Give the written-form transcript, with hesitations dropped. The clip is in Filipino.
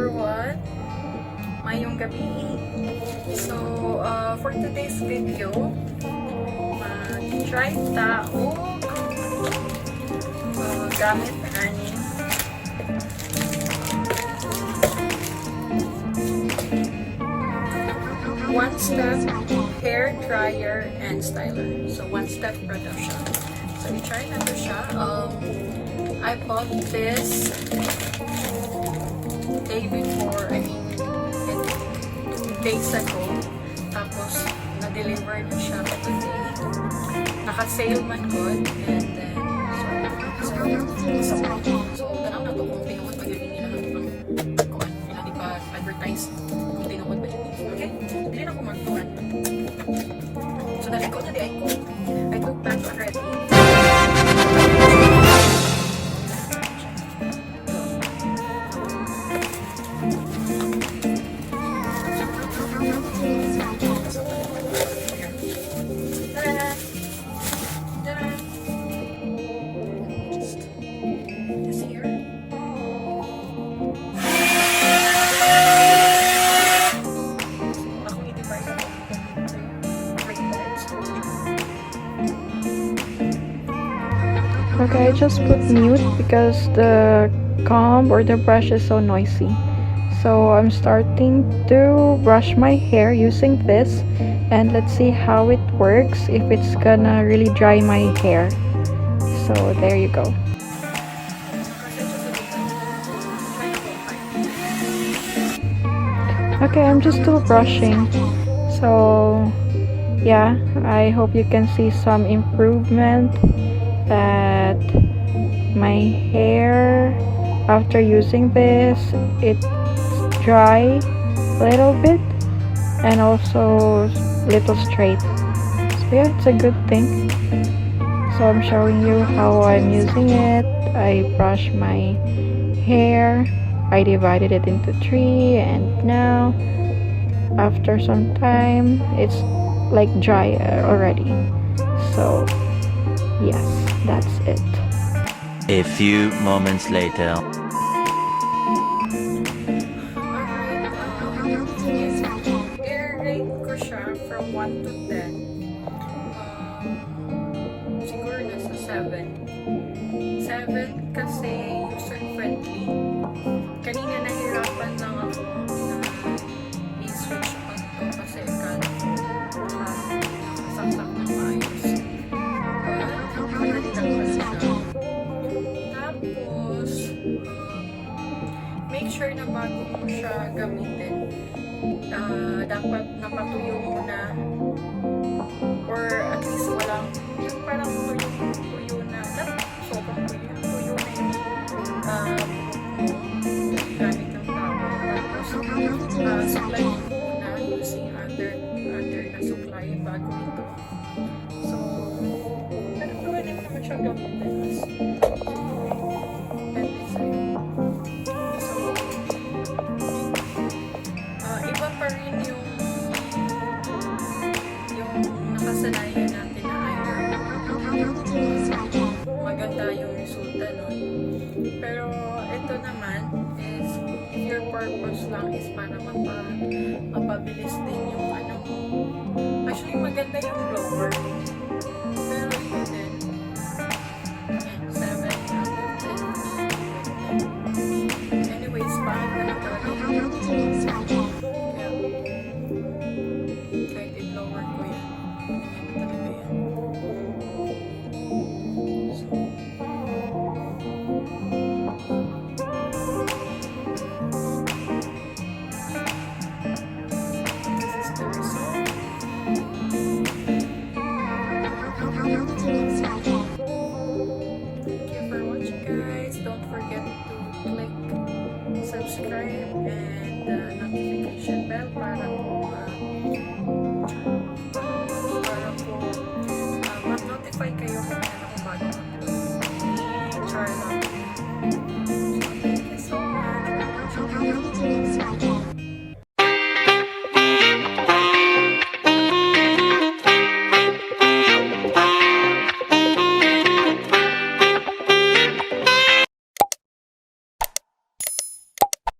everyone! Mayong gabi. So, for today's video, mag-try tao gamit ani one-step hair dryer and styler. So, one-step production. So, i-try na to siya. I bought this day before, I mean, 2 days ago. Tapos, na-deliver na siya today. Naka-sale man good. And then, so tanaw na to kung tinuod pa yun nila kung ilang ipa-advertise kung tinuod pa yun. Okay? Hindi na ako mag-tuan. So, naliko na di I took back already. Okay, I just put mute because the comb or the brush is so noisy. So I'm starting to brush my hair using this, and let's see how it works, if it's gonna really dry my hair. So there you go. Okay, I'm just still brushing. So yeah, I hope you can see some improvement, that my hair after using this, it's dry a little bit and also little straight. So yeah, it's a good thing. So I'm showing you how I'm using it. I brush my hair, I divided it into 3, and now after some time it's like dry already. So yes, that's it. A few moments later. I-rate ko siya from 1 to 10. Siguro nasa 7. 7 kasi user-friendly. Kanina nahirapan lang ako na i-switch on to kasi akala ko nakasaksak ng maayos. Madali lang pala siya. Tapos, make sure na bago mo siya gamitin, dapat napatuyo muna, or at least walang yung parang tuyo na, sobrang tuyo na yung gamit ng towel. Tapos, supply mo muna using other na supply bago ito. So, pero pwede mo naman siyang gamitin as depende sa'yo. So, iba pa rin yung nakasanayan natin na iron. Maganda yung resulta nun. Pero ito naman is, if your purpose lang is para mapabilis din yung ano mo. Actually, maganda yung blower. Pero ito din. 7 out of 10. Anyways, pangit na talaga yung kahit i-blower ko yan. Ganyan talaga yan. So, this is the result. Thank you for watching, guys. Don't forget to click subscribe and the notification bell para po